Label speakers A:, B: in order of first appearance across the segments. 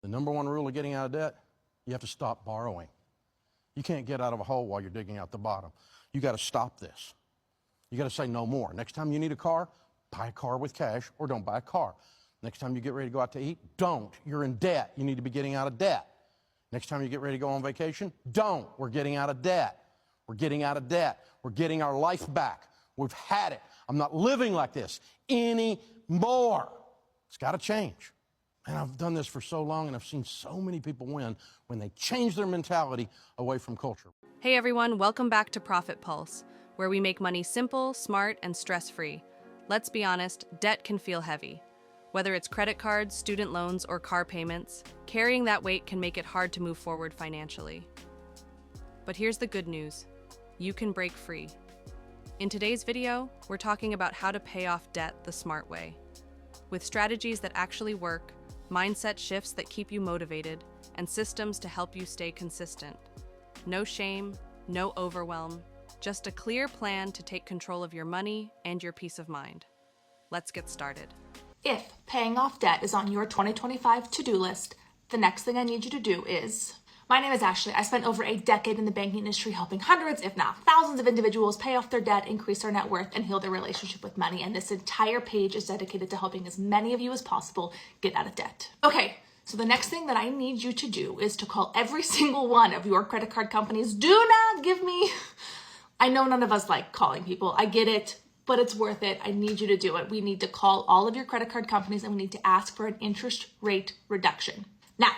A: The number one rule of getting out of debt, you have to stop borrowing. You can't get out of a hole while you're digging out the bottom. You got to stop this. You got to say no more. Next time you need a car, buy a car with cash or don't buy a car. Next time you get ready to go out to eat, don't. You're in debt. You need to be getting out of debt. Next time you get ready to go on vacation, don't. We're getting out of debt. We're getting out of debt. We're getting our life back. We've had it. I'm not living like this anymore. It's got to change. And I've done this for so long, and I've seen so many people win when they change their mentality away from culture.
B: Hey everyone, welcome back to Profit Pulse, where we make money simple, smart, and stress-free. Let's be honest, debt can feel heavy. Whether it's credit cards, student loans, or car payments, carrying that weight can make it hard to move forward financially. But here's the good news. You can break free. In today's video, we're talking about how to pay off debt the smart way. With strategies that actually work, mindset shifts that keep you motivated, and systems to help you stay consistent. No shame, no overwhelm, just a clear plan to take control of your money and your peace of mind. Let's get started.
C: If paying off debt is on your 2025 to-do list, the next thing I need you to do is... My name is Ashley. I spent over a decade in the banking industry helping hundreds, if not thousands of individuals pay off their debt, increase their net worth, and heal their relationship with money. And this entire page is dedicated to helping as many of you as possible get out of debt. Okay, so the next thing that I need you to do is to call every single one of your credit card companies. Do not give me... I know none of us like calling people. I get it, but it's worth it. I need you to do it. We need to call all of your credit card companies and we need to ask for an interest rate reduction. Now,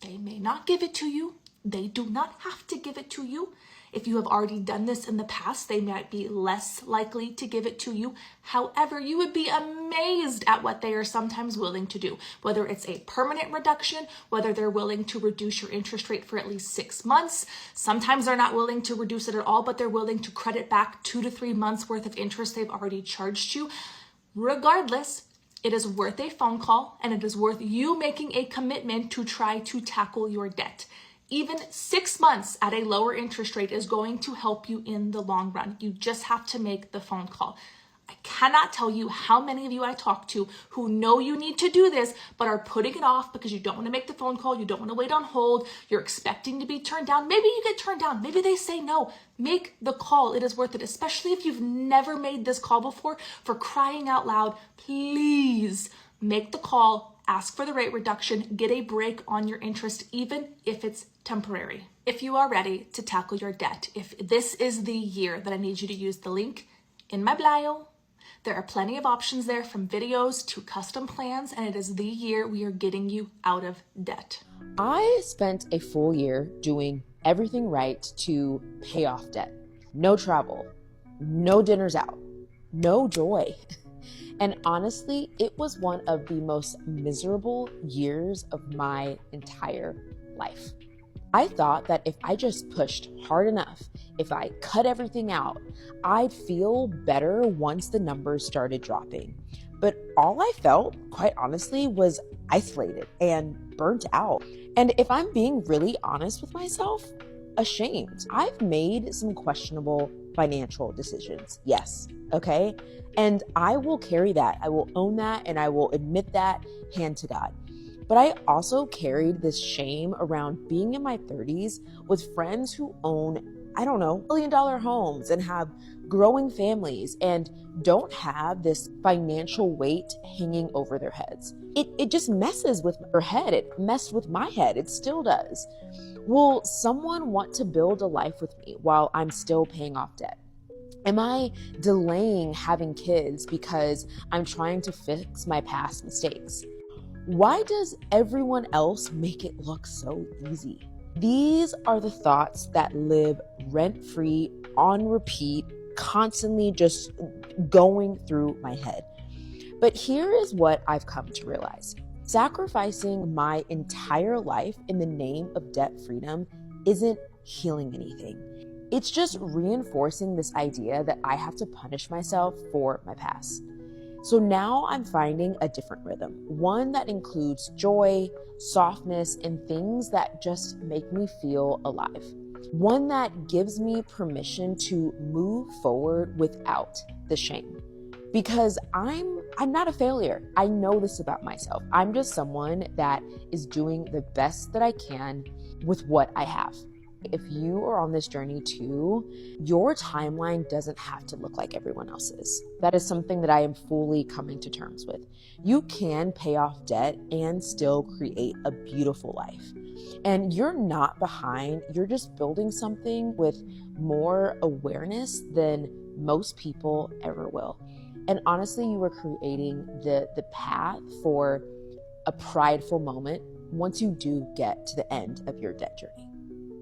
C: they may not give it to you. They do not have to give it to you. If you have already done this in the past, they might be less likely to give it to you. However, you would be amazed at what they are sometimes willing to do, whether it's a permanent reduction, whether they're willing to reduce your interest rate for at least 6 months. Sometimes they're not willing to reduce it at all, but they're willing to credit back 2 to 3 months worth of interest they've already charged you. Regardless, it is worth a phone call and it is worth you making a commitment to try to tackle your debt. Even 6 months at a lower interest rate is going to help you in the long run. You just have to make the phone call. I cannot tell you how many of you I talk to who know you need to do this, but are putting it off because you don't want to make the phone call. You don't want to wait on hold. You're expecting to be turned down. Maybe you get turned down. Maybe they say no. Make the call. It is worth it, especially if you've never made this call before. For crying out loud, please make the call. Ask for the rate reduction. Get a break on your interest, even if it's temporary. If you are ready to tackle your debt, if this is the year that I need you to use the link in my bio, there are plenty of options there from videos to custom plans, and it is the year we are getting you out of debt.
D: I spent a full year doing everything right to pay off debt. No travel, no dinners out, no joy. And honestly, it was one of the most miserable years of my entire life. I thought that if I just pushed hard enough, if I cut everything out, I'd feel better once the numbers started dropping. But all I felt, quite honestly, was isolated and burnt out. And if I'm being really honest with myself, ashamed. I've made some questionable financial decisions. Yes. Okay. And I will carry that. I will own that and I will admit that hand to God. But I also carried this shame around being in my 30s with friends who own, I don't know, $1 million homes and have growing families and don't have this financial weight hanging over their heads. It just messes with their head. It messed with my head. It still does. Will someone want to build a life with me while I'm still paying off debt? Am I delaying having kids because I'm trying to fix my past mistakes? Why does everyone else make it look so easy? These are the thoughts that live rent-free, on repeat, constantly just going through my head. But here is what I've come to realize. Sacrificing my entire life in the name of debt freedom isn't healing anything. It's just reinforcing this idea that I have to punish myself for my past. So now I'm finding a different rhythm, one that includes joy, softness, and things that just make me feel alive. One that gives me permission to move forward without the shame. because I'm not a failure. I know this about myself. I'm just someone that is doing the best that I can with what I have. If you are on this journey too, your timeline doesn't have to look like everyone else's. That is something that I am fully coming to terms with. You can pay off debt and still create a beautiful life. And you're not behind, you're just building something with more awareness than most people ever will. And honestly, you are creating the path for a prideful moment once you do get to the end of your debt journey.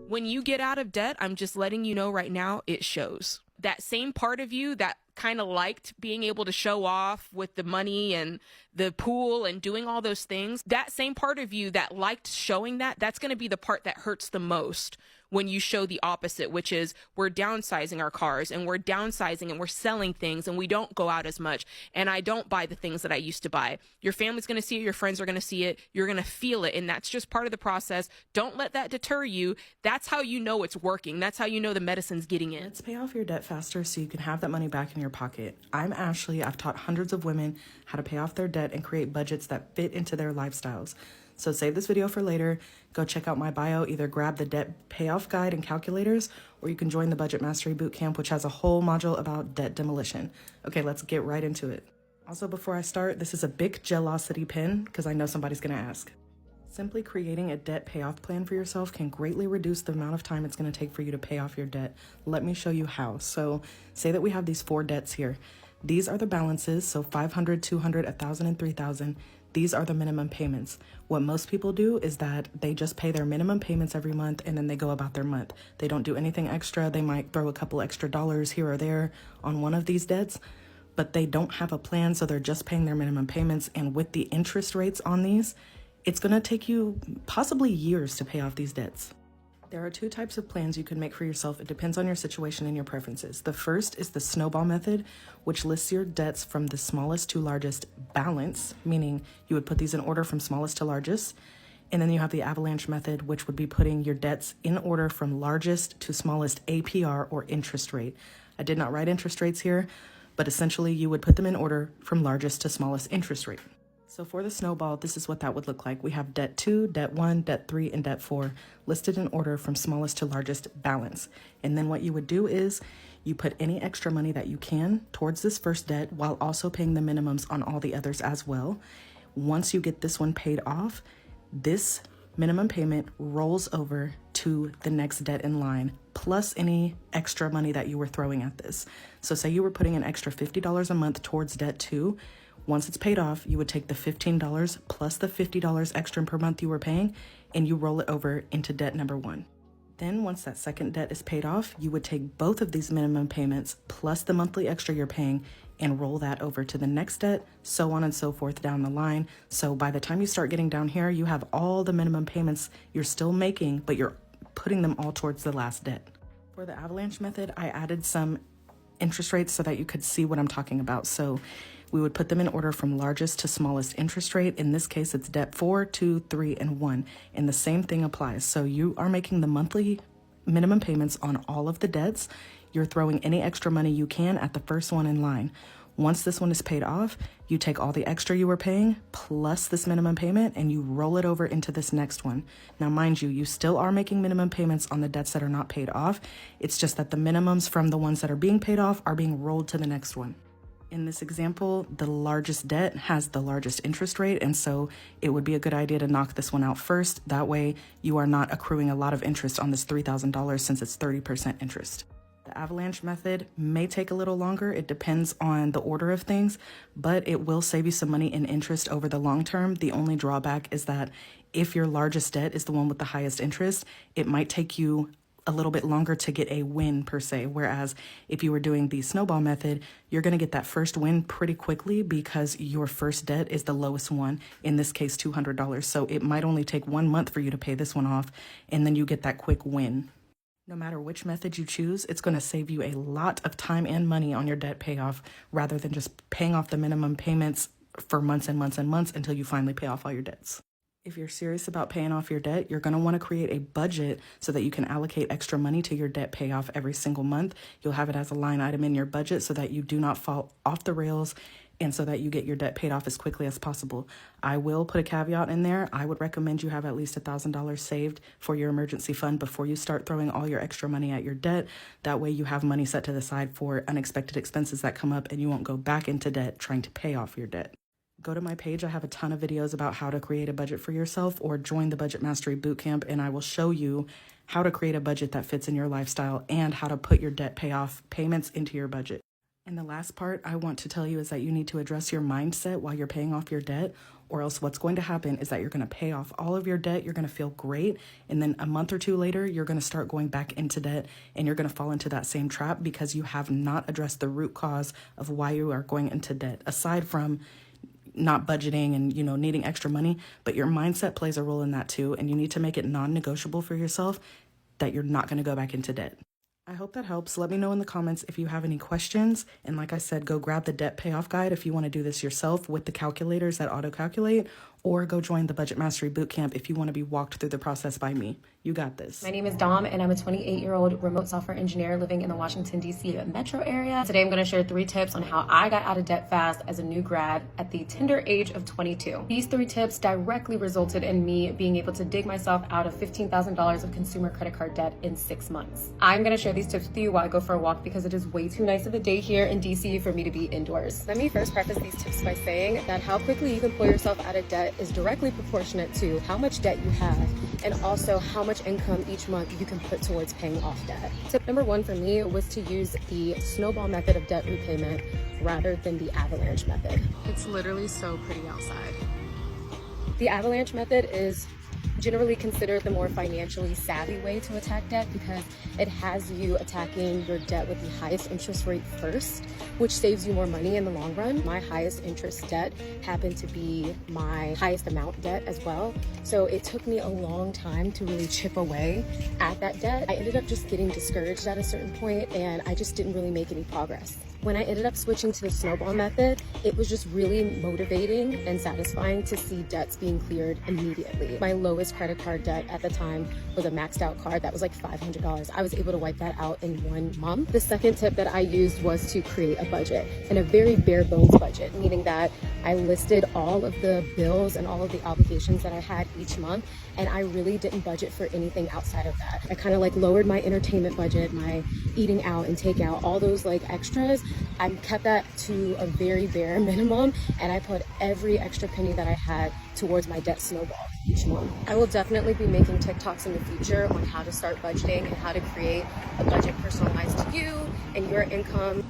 E: When you get out of debt, I'm just letting you know right now, it shows. That same part of you that kind of liked being able to show off with the money and the pool and doing all those things, that same part of you that liked showing that's going to be the part that hurts the most when you show the opposite, which is we're downsizing our cars and we're downsizing and we're selling things and we don't go out as much and I don't buy the things that I used to buy. Your family's going to see it. Your friends are going to see it. You're going to feel it. And that's just part of the process. Don't let that deter you. That's how you know it's working. That's how you know the medicine's getting in.
F: Let's pay off your debt faster so you can have that money back in your pocket. I'm Ashley. I've taught hundreds of women how to pay off their debt and create budgets that fit into their lifestyles. So save this video for later. Go check out my bio. Either grab the debt payoff guide and calculators, or you can join the Budget Mastery Bootcamp, which has a whole module about debt demolition. Okay, let's get right into it. Also, before I start, this is a big Gelosity pin because I know somebody's going to ask. Simply creating a debt payoff plan for yourself can greatly reduce the amount of time it's going to take for you to pay off your debt. Let me show you how. So say that we have these 4 debts here. These are the balances, so 500, 200, 1,000, and 3,000. These are the minimum payments. What most people do is that they just pay their minimum payments every month and then they go about their month. They don't do anything extra. They might throw a couple extra dollars here or there on one of these debts, but they don't have a plan, so they're just paying their minimum payments. And with the interest rates on these, it's going to take you possibly years to pay off these debts. There are 2 types of plans you can make for yourself. It depends on your situation and your preferences. The first is the Snowball method, which lists your debts from the smallest to largest balance, meaning you would put these in order from smallest to largest. And then you have the Avalanche method, which would be putting your debts in order from largest to smallest APR or interest rate. I did not write interest rates here, but essentially you would put them in order from largest to smallest interest rate. So for the Snowball, this is what that would look like. We have debt 2, debt 1, debt 3, and debt 4 listed in order from smallest to largest balance. And then what you would do is you put any extra money that you can towards this first debt while also paying the minimums on all the others as well. Once you get this one paid off, this minimum payment rolls over to the next debt in line, plus any extra money that you were throwing at this. So say you were putting an extra $50 a month towards debt 2. Once it's paid off, you would take the $15 plus the $50 extra per month you were paying, and you roll it over into debt number 1. Then once that second debt is paid off, you would take both of these minimum payments plus the monthly extra you're paying and roll that over to the next debt, so on and so forth down the line. So by the time you start getting down here, you have all the minimum payments you're still making, but you're putting them all towards the last debt. For the Avalanche method, I added some interest rates so that you could see what I'm talking about. So we would put them in order from largest to smallest interest rate. In this case, it's debt 4, 2, 3, and 1. And the same thing applies. So you are making the monthly minimum payments on all of the debts. You're throwing any extra money you can at the first one in line. Once this one is paid off, you take all the extra you were paying plus this minimum payment and you roll it over into this next one. Now, mind you, you still are making minimum payments on the debts that are not paid off. It's just that the minimums from the ones that are being paid off are being rolled to the next one. In this example, the largest debt has the largest interest rate, and so it would be a good idea to knock this one out first. That way, you are not accruing a lot of interest on this $3,000 since it's 30% interest. The Avalanche method may take a little longer. It depends on the order of things, but it will save you some money in interest over the long term. The only drawback is that if your largest debt is the one with the highest interest, it might take you a little bit longer to get a win per se. Whereas if you were doing the Snowball method, you're going to get that first win pretty quickly because your first debt is the lowest one, in this case, $200. So it might only take 1 month for you to pay this one off, and then you get that quick win. No matter which method you choose, it's going to save you a lot of time and money on your debt payoff rather than just paying off the minimum payments for months and months and months until you finally pay off all your debts. If you're serious about paying off your debt, you're going to want to create a budget so that you can allocate extra money to your debt payoff every single month. You'll have it as a line item in your budget so that you do not fall off the rails and so that you get your debt paid off as quickly as possible. I will put a caveat in there. I would recommend you have at least $1,000 saved for your emergency fund before you start throwing all your extra money at your debt. That way you have money set to the side for unexpected expenses that come up and you won't go back into debt trying to pay off your debt. Go to my page. I have a ton of videos about how to create a budget for yourself, or join the Budget Mastery Bootcamp, and I will show you how to create a budget that fits in your lifestyle and how to put your debt payoff payments into your budget. And the last part I want to tell you is that you need to address your mindset while you're paying off your debt, or else what's going to happen is that you're going to pay off all of your debt, you're going to feel great, and then a month or two later, you're going to start going back into debt, and you're going to fall into that same trap because you have not addressed the root cause of why you are going into debt, aside from not budgeting and, needing extra money, but your mindset plays a role in that too. And you need to make it non-negotiable for yourself that you're not going to go back into debt. I hope that helps. Let me know in the comments if you have any questions. And like I said, go grab the debt payoff guide if you want to do this yourself with the calculators that auto-calculate, or go join the Budget Mastery Bootcamp if you want to be walked through the process by me. You got this.
G: My name is Dom, and I'm a 28-year-old remote software engineer living in the Washington, D.C. metro area. Today, I'm going to share 3 tips on how I got out of debt fast as a new grad at the tender age of 22. These 3 tips directly resulted in me being able to dig myself out of $15,000 of consumer credit card debt in 6 months. I'm going to share these tips with you while I go for a walk because it is way too nice of a day here in D.C. for me to be indoors. Let me first preface these tips by saying that how quickly you can pull yourself out of debt is directly proportionate to how much debt you have and also how much income each month you can put towards paying off debt. Tip number 1 for me was to use the Snowball method of debt repayment rather than the Avalanche method. It's literally so pretty outside. The Avalanche method is generally considered the more financially savvy way to attack debt because it has you attacking your debt with the highest interest rate first, which saves you more money in the long run. My highest interest debt happened to be my highest amount debt as well. So it took me a long time to really chip away at that debt. I ended up just getting discouraged at a certain point and I just didn't really make any progress. When I ended up switching to the Snowball method, it was just really motivating and satisfying to see debts being cleared immediately. My lowest credit card debt at the time was a maxed out card that was like $500. I was able to wipe that out in 1 month. The second tip that I used was to create a budget, and a very bare bones budget, meaning that I listed all of the bills and all of the obligations that I had each month, and I really didn't budget for anything outside of that. I kind of like lowered my entertainment budget, my eating out and takeout, all those like extras. I kept that to a very bare minimum, and I put every extra penny that I had towards my debt snowball each month. I will definitely be making TikToks in the future on how to start budgeting and how to create a budget personalized to you and your income.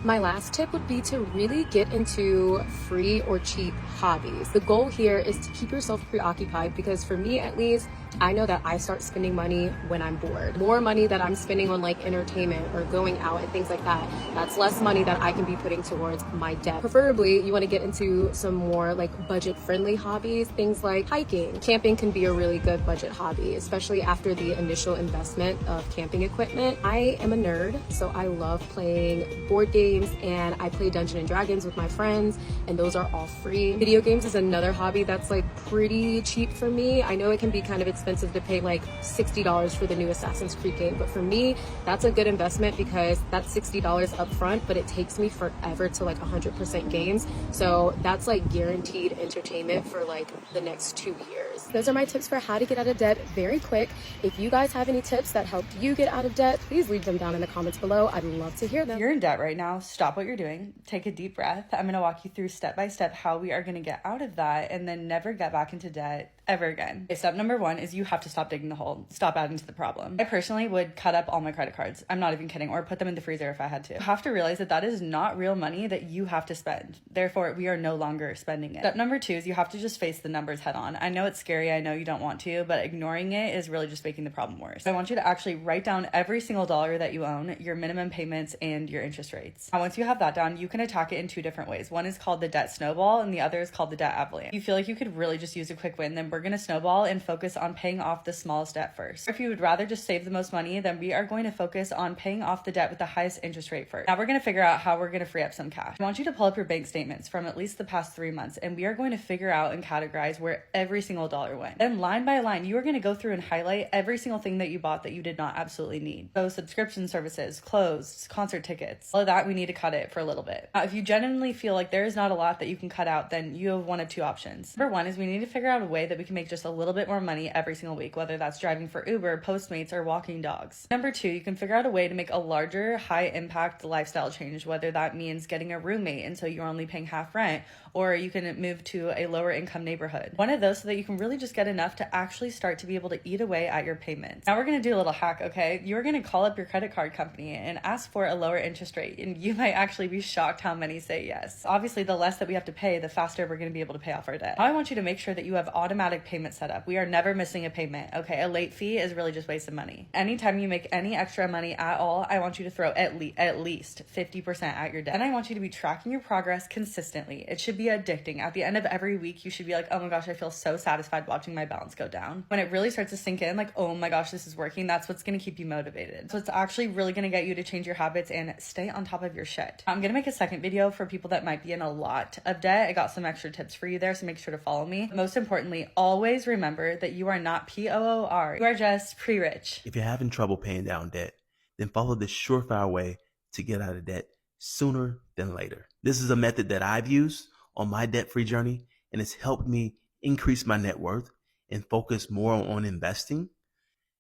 G: My last tip would be to really get into free or cheap hobbies. The goal here is to keep yourself preoccupied because for me at least, I know that I start spending money when I'm bored. More money that I'm spending on like entertainment or going out and things like that, that's less money that I can be putting towards my debt. Preferably, you want to get into some more like budget-friendly hobbies, things like hiking. Camping can be a really good budget hobby, especially after the initial investment of camping equipment. I am a nerd, so I love playing board games and I play Dungeons and Dragons with my friends, and those are all free. Video games is another hobby that's like pretty cheap for me. I know it can be kind of expensive to pay like $60 for the new Assassin's Creed game, but for me that's a good investment because that's $60 up front, but it takes me forever to like 100% games, so that's like guaranteed entertainment for like the next 2 years. Those are my tips for how to get out of debt very quick. If you guys have any tips that helped you get out of debt, please leave them down in the comments below. I'd love to hear them.
H: If you're in debt right now, stop what you're doing, take a deep breath. I'm going to walk you through step by step how we are going to get out of that and then never get back into debt ever again. Okay, step number 1 is you have to stop digging the hole, stop adding to the problem. I personally would cut up all my credit cards. I'm not even kidding, or put them in the freezer if I had to. You have to realize that that is not real money that you have to spend. Therefore, we are no longer spending it. Step number 2 is you have to just face the numbers head on. I know it's scary, I know you don't want to, but ignoring it is really just making the problem worse. I want you to actually write down every single dollar that you own, your minimum payments, and your interest rates. Now, once you have that down, you can attack it in 2 different ways. One is called the debt snowball, and the other is called the debt avalanche. If you feel like you could really just use a quick win, then we're gonna snowball and focus on paying off the smallest debt first. If you would rather just save the most money, then we are going to focus on paying off the debt with the highest interest rate first. Now we're going to figure out how we're going to free up some cash. I want you to pull up your bank statements from at least the past 3 months, and we are going to figure out and categorize where every single dollar went. Then line by line, you are going to go through and highlight every single thing that you bought that you did not absolutely need. So subscription services, clothes, concert tickets, all of that, we need to cut it for a little bit. Now, if you genuinely feel like there is not a lot that you can cut out, then you have one of two options. Number one is we need to figure out a way that we can make just a little bit more money every single week, whether that's driving for Uber, Postmates, or walking dogs. Number two, you can figure out a way to make a larger, high impact lifestyle change, whether that means getting a roommate and so you're only paying half rent, or you can move to a lower income neighborhood. One of those so that you can really just get enough to actually start to be able to eat away at your payments. Now we're going to do a little hack, okay? You're going to call up your credit card company and ask for a lower interest rate, and you might actually be shocked how many say yes. Obviously, the less that we have to pay, the faster we're going to be able to pay off our debt. Now I want you to make sure that you have automatic payment set up. We are never missing a payment, okay? A late fee is really just wasting money. Anytime you make any extra money at all, I want you to throw at least 50% at your debt. And I want you to be tracking your progress consistently. It should be addicting. At the end of every week, you should be like, oh my gosh, I feel so satisfied watching my balance go down. When it really starts to sink in, like, oh my gosh, this is working, that's what's going to keep you motivated. So it's actually really going to get you to change your habits and stay on top of your shit. I'm going to make a second video for people that might be in a lot of debt. I got some extra tips for you there, so make sure to follow me. Most importantly, always remember that you are not POOR. You are just pre-rich.
I: If you're having trouble paying down debt, then follow this surefire way to get out of debt sooner than later. This is a method that I've used on my debt-free journey, and it's helped me increase my net worth and focus more on investing.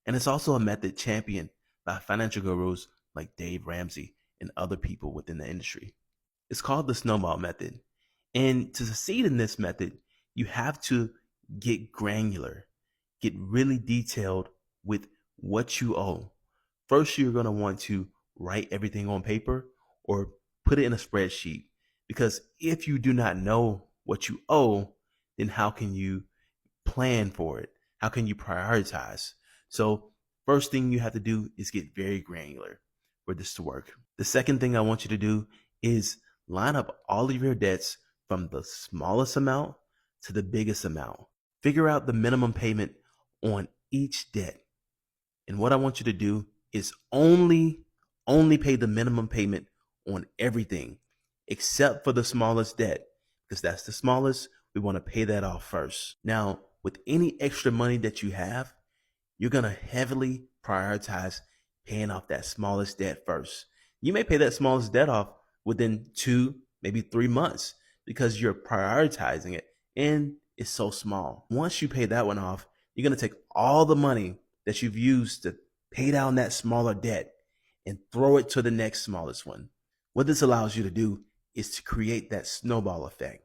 I: And it's also a method championed by financial gurus like Dave Ramsey and other people within the industry. It's called the Snowball method. And to succeed in this method, you have to get granular, get really detailed with what you owe. First, you're going to want to write everything on paper or put it in a spreadsheet. Because if you do not know what you owe, then how can you plan for it? How can you prioritize? So first thing you have to do is get very granular for this to work. The second thing I want you to do is line up all of your debts from the smallest amount to the biggest amount. Figure out the minimum payment on each debt. And what I want you to do is only pay the minimum payment on everything, except for the smallest debt, because that's the smallest. We want to pay that off first. Now, with any extra money that you have, you're going to heavily prioritize paying off that smallest debt first. You may pay that smallest debt off within 2, maybe 3 months because you're prioritizing it and it's so small. Once you pay that one off, you're going to take all the money that you've used to pay down that smaller debt and throw it to the next smallest one. What this allows you to do is to create that snowball effect.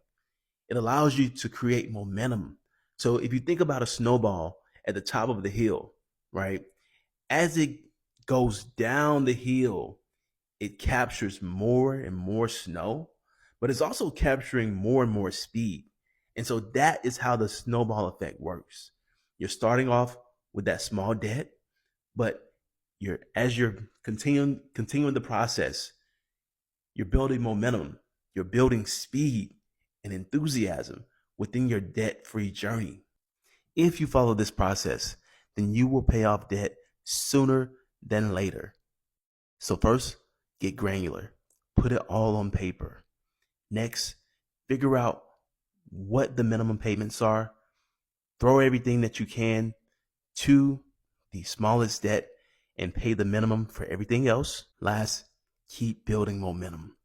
I: It allows you to create momentum. So if you think about a snowball at the top of the hill, right? As it goes down the hill, it captures more and more snow, but it's also capturing more and more speed. And so that is how the snowball effect works. You're starting off with that small debt, but as you're continuing the process, you're building momentum, you're building speed and enthusiasm within your debt-free journey. If you follow this process, then you will pay off debt sooner than later. So first, get granular. Put it all on paper. Next, figure out what the minimum payments are. Throw everything that you can to the smallest debt and pay the minimum for everything else. Last, keep building momentum.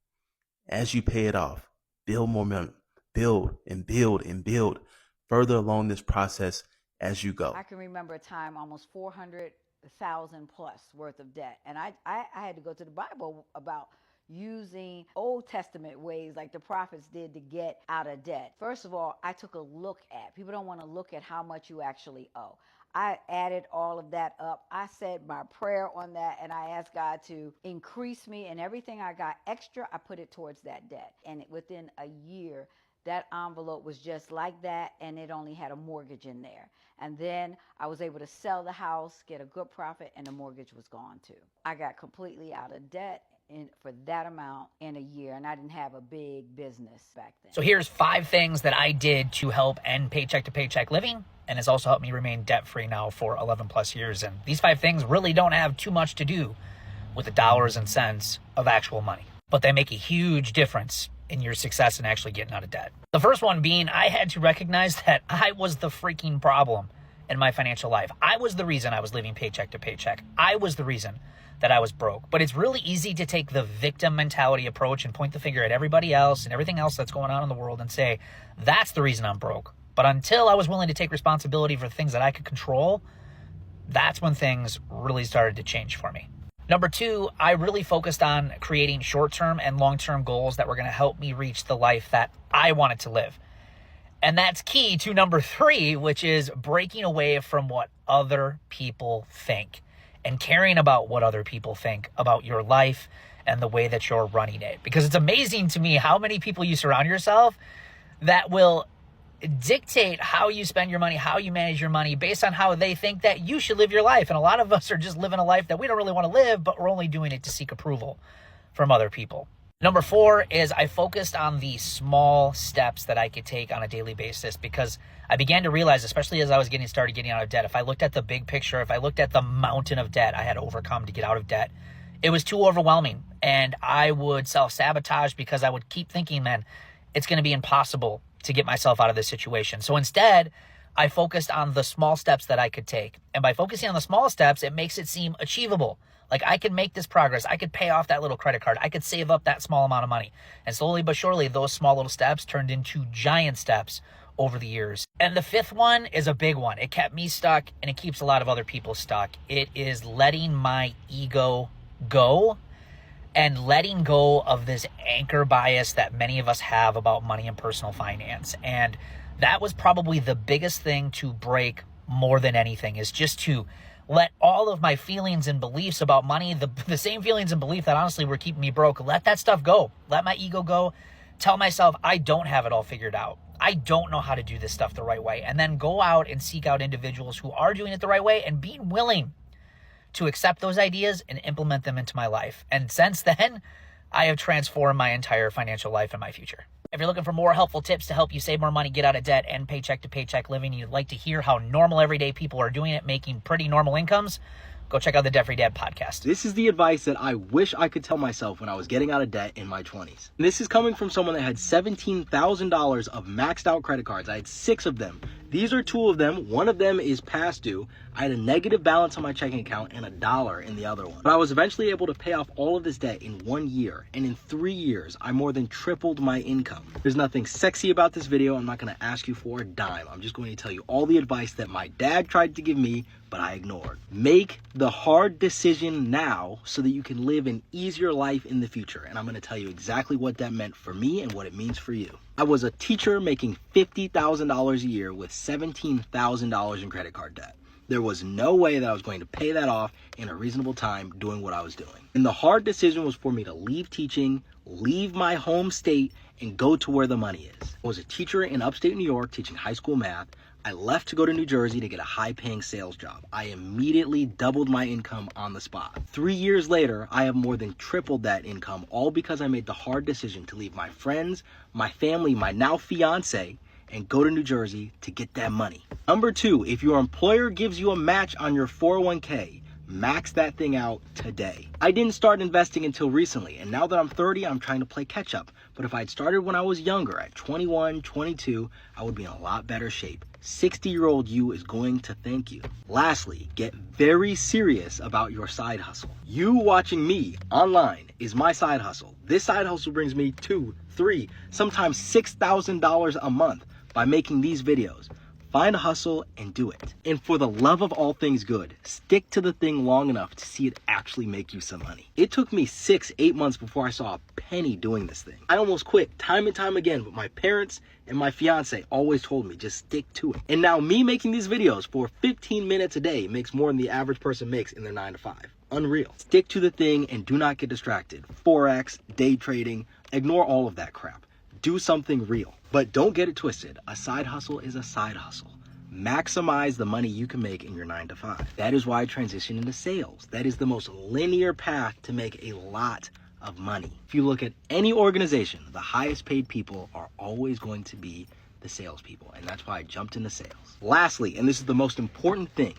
I: As you pay it off, build momentum. Build and build and build further along this process as you go.
J: I can remember a time almost 400,000 plus worth of debt. And I had to go to the Bible about using Old Testament ways like the prophets did to get out of debt. First of all, I took a look at, people don't want to look at how much you actually owe. I added all of that up. I said my prayer on that and I asked God to increase me, and everything I got extra, I put it towards that debt. And within a year, that envelope was just like that, and it only had a mortgage in there. And then I was able to sell the house, get a good profit, and the mortgage was gone too. I got completely out of debt for that amount in a year, and I didn't have a big business back then.
K: So here's 5 things that I did to help end paycheck to paycheck living. and it's also helped me remain debt-free now for 11 plus years. And these 5 things really don't have too much to do with the dollars and cents of actual money, but they make a huge difference in your success in actually getting out of debt. The first one being, I had to recognize that I was the freaking problem in my financial life. I was the reason I was living paycheck to paycheck. I was the reason that I was broke. But it's really easy to take the victim mentality approach and point the finger at everybody else and everything else that's going on in the world and say, that's the reason I'm broke. But until I was willing to take responsibility for things that I could control, that's when things really started to change for me. Number 2, I really focused on creating short-term and long-term goals that were going to help me reach the life that I wanted to live. And that's key to number 3, which is breaking away from what other people think and caring about what other people think about your life and the way that you're running it. Because it's amazing to me how many people you surround yourself that will dictate how you spend your money, how you manage your money based on how they think that you should live your life. And a lot of us are just living a life that we don't really want to live, but we're only doing it to seek approval from other people. Number 4 is I focused on the small steps that I could take on a daily basis, because I began to realize, especially as I was getting out of debt, if I looked at the big picture, if I looked at the mountain of debt I had to overcome to get out of debt, it was too overwhelming. And I would self-sabotage because I would keep thinking, man, it's going to be impossible to get myself out of this situation. So instead, I focused on the small steps that I could take. And by focusing on the small steps, it makes it seem achievable. Like I could make this progress. I could pay off that little credit card. I could save up that small amount of money. And slowly but surely, those small little steps turned into giant steps over the years. And the 5th one is a big one. It kept me stuck and it keeps a lot of other people stuck. It is letting my ego go and letting go of this anchor bias that many of us have about money and personal finance. And that was probably the biggest thing to break more than anything, is just to let all of my feelings and beliefs about money, the same feelings and belief that honestly were keeping me broke, let that stuff go. Let my ego go. Tell myself I don't have it all figured out. I don't know how to do this stuff the right way. And then go out and seek out individuals who are doing it the right way and being willing to accept those ideas and implement them into my life. And since then, I have transformed my entire financial life and my future. If you're looking for more helpful tips to help you save more money, get out of debt, and paycheck to paycheck living, and you'd like to hear how normal everyday people are doing it, making pretty normal incomes, go check out the Debt Free Dad podcast.
I: This is the advice that I wish I could tell myself when I was getting out of debt in my 20s. And this is coming from someone that had $17,000 of maxed out credit cards. I had 6 of them. These are 2 of them. One of them is past due. I had a negative balance on my checking account and $1 in the other one. But I was eventually able to pay off all of this debt in 1 year. And in 3 years, I more than tripled my income. There's nothing sexy about this video. I'm not going to ask you for a dime. I'm just going to tell you all the advice that my dad tried to give me, but I ignored. Make the hard decision now so that you can live an easier life in the future. And I'm going to tell you exactly what that meant for me and what it means for you. I was a teacher making $50,000 a year with $17,000 in credit card debt. There was no way that I was going to pay that off in a reasonable time doing what I was doing. And the hard decision was for me to leave teaching, leave my home state, and go to where the money is. I was a teacher in upstate New York teaching high school math. I left to go to New Jersey to get a high-paying sales job. I immediately doubled my income on the spot. 3 years later, I have more than tripled that income, all because I made the hard decision to leave my friends, my family, my now fiance, and go to New Jersey to get that money. Number 2, if your employer gives you a match on your 401k, max that thing out today. I didn't start investing until recently, and now that I'm 30, I'm trying to play catch up. But if I'd started when I was younger, at 21, 22, I would be in a lot better shape. 60-year-old you is going to thank you. Lastly, get very serious about your side hustle. You watching me online is my side hustle. This side hustle brings me $2,000, $3,000, sometimes $6,000 a month by making these videos. Find a hustle and do it. And for the love of all things good, stick to the thing long enough to see it actually make you some money. It took me 6-8 months before I saw a penny doing this thing. I almost quit time and time again, but my parents and my fiance always told me just stick to it. And now me making these videos for 15 minutes a day makes more than the average person makes in their 9 to 5. Unreal. Stick to the thing and do not get distracted. Forex, day trading, ignore all of that crap. Do something real. But don't get it twisted. A side hustle is a side hustle. Maximize the money you can make in your 9 to 5. That is why I transitioned into sales. That is the most linear path to make a lot of money. If you look at any organization, the highest paid people are always going to be
L: the salespeople, and that's why I jumped into sales. Lastly, and this is the most important thing,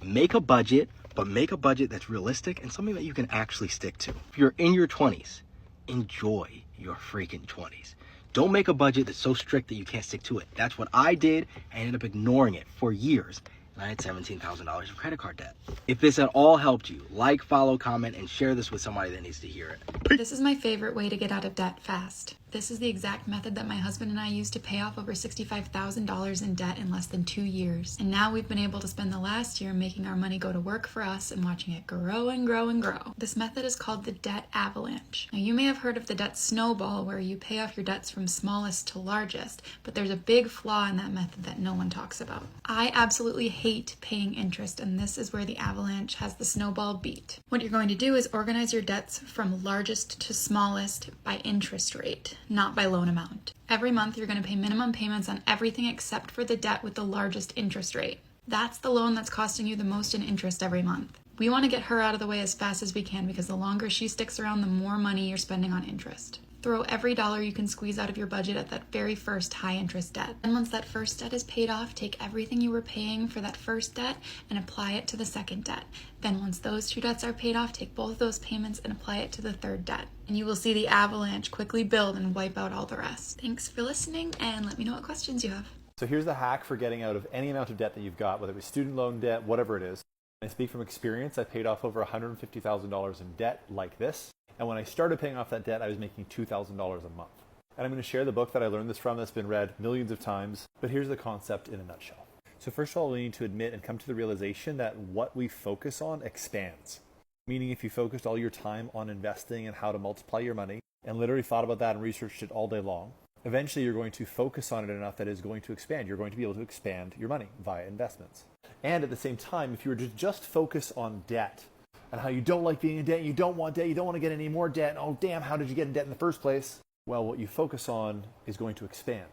L: make a budget, but make a budget that's realistic and something that you can actually stick to. If you're in your 20s, enjoy your freaking 20s. Don't make a budget that's so strict that you can't stick to it. That's what I did. I ended up ignoring it for years, and I had $17,000 of credit card debt. If this at all helped you, like, follow, comment, and share this with somebody that needs to hear it.
M: This is my favorite way to get out of debt fast. This is the exact method that my husband and I used to pay off over $65,000 in debt in less than 2 years. And now we've been able to spend the last year making our money go to work for us and watching it grow and grow and grow. This method is called the debt avalanche. Now, you may have heard of the debt snowball, where you pay off your debts from smallest to largest, but there's a big flaw in that method that no one talks about. I absolutely hate paying interest, and this is where the avalanche has the snowball beat. What you're going to do is organize your debts from largest to smallest by interest rate, not by loan amount. Every month, you're going to pay minimum payments on everything except for the debt with the largest interest rate. That's the loan that's costing you the most in interest every month. We want to get her out of the way as fast as we can, because the longer she sticks around, the more money you're spending on interest. Throw every dollar you can squeeze out of your budget at that very first high interest debt. And once that first debt is paid off, take everything you were paying for that first debt and apply it to the second debt. Then once those two debts are paid off, take both those payments and apply it to the third debt. And you will see the avalanche quickly build and wipe out all the rest. Thanks for listening, and let me know what questions you have.
N: So here's the hack for getting out of any amount of debt that you've got, whether it be student loan debt, whatever it is. I speak from experience. I paid off over $150,000 in debt like this. And when I started paying off that debt, I was making $2,000 a month. And I'm going to share the book that I learned this from that's been read millions of times. But here's the concept in a nutshell. So first of all, we need to admit and come to the realization that what we focus on expands. Meaning if you focused all your time on investing and how to multiply your money and literally thought about that and researched it all day long, eventually you're going to focus on it enough that it's going to expand. You're going to be able to expand your money via investments. And at the same time, if you were to just focus on debt, and how you don't like being in debt, you don't want debt, you don't want to get any more debt, oh damn, how did you get in debt in the first place? Well, what you focus on is going to expand.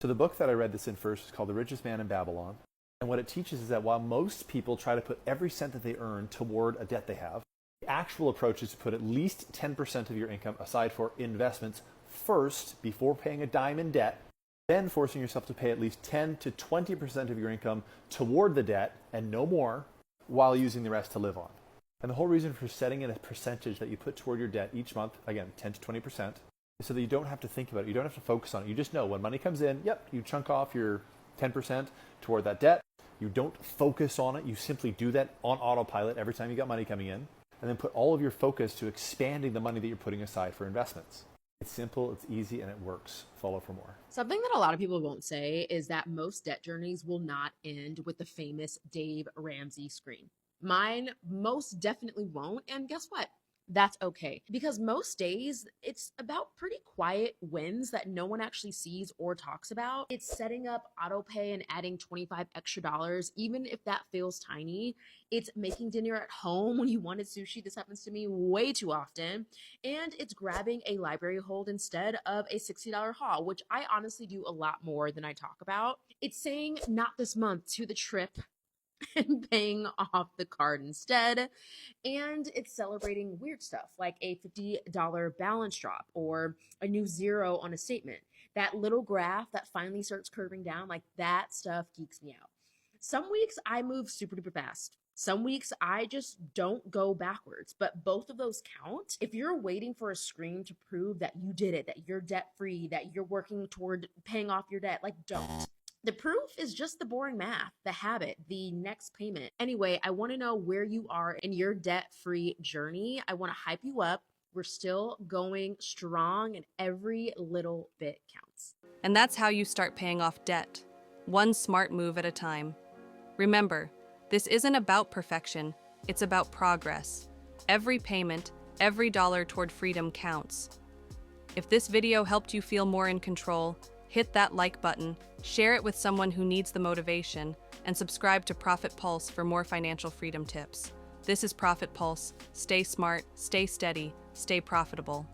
N: So the book that I read this in first is called The Richest Man in Babylon. And what it teaches is that while most people try to put every cent that they earn toward a debt they have, the actual approach is to put at least 10% of your income aside for investments first before paying a dime in debt, then forcing yourself to pay at least 10 to 20% of your income toward the debt and no more, while using the rest to live on. And the whole reason for setting in a percentage that you put toward your debt each month, again, 10 to 20%, is so that you don't have to think about it. You don't have to focus on it. You just know when money comes in, yep, you chunk off your 10% toward that debt. You don't focus on it. You simply do that on autopilot every time you got money coming in, and then put all of your focus to expanding the money that you're putting aside for investments. It's simple, it's easy, and it works. Follow for more.
D: Something that a lot of people won't say is that most debt journeys will not end with the famous Dave Ramsey scream. Mine most definitely won't, and guess what? That's okay. Because most days, it's about pretty quiet wins that no one actually sees or talks about. It's setting up autopay and adding $25 extra, even if that feels tiny. It's making dinner at home when you wanted sushi. This happens to me way too often. And it's grabbing a library hold instead of a $60 haul, which I honestly do a lot more than I talk about. It's saying not this month to the trip and paying off the card instead. And it's celebrating weird stuff like a $50 balance drop or a new zero on a statement. That little graph that finally starts curving down, like that stuff geeks me out. Some weeks I move super duper fast. Some weeks I just don't go backwards, but both of those count. If you're waiting for a scream to prove that you did it, that you're debt free, that you're working toward paying off your debt, like don't. The proof is just the boring math, the habit, the next payment. Anyway, I want to know where you are in your debt-free journey. I want to hype you up. We're still going strong and every little bit counts.
B: And that's how you start paying off debt, one smart move at a time. Remember, this isn't about perfection, it's about progress. Every payment, every dollar toward freedom counts. If this video helped you feel more in control, hit that like button, share it with someone who needs the motivation, and subscribe to Profit Pulse for more financial freedom tips. This is Profit Pulse. Stay smart, stay steady, stay profitable.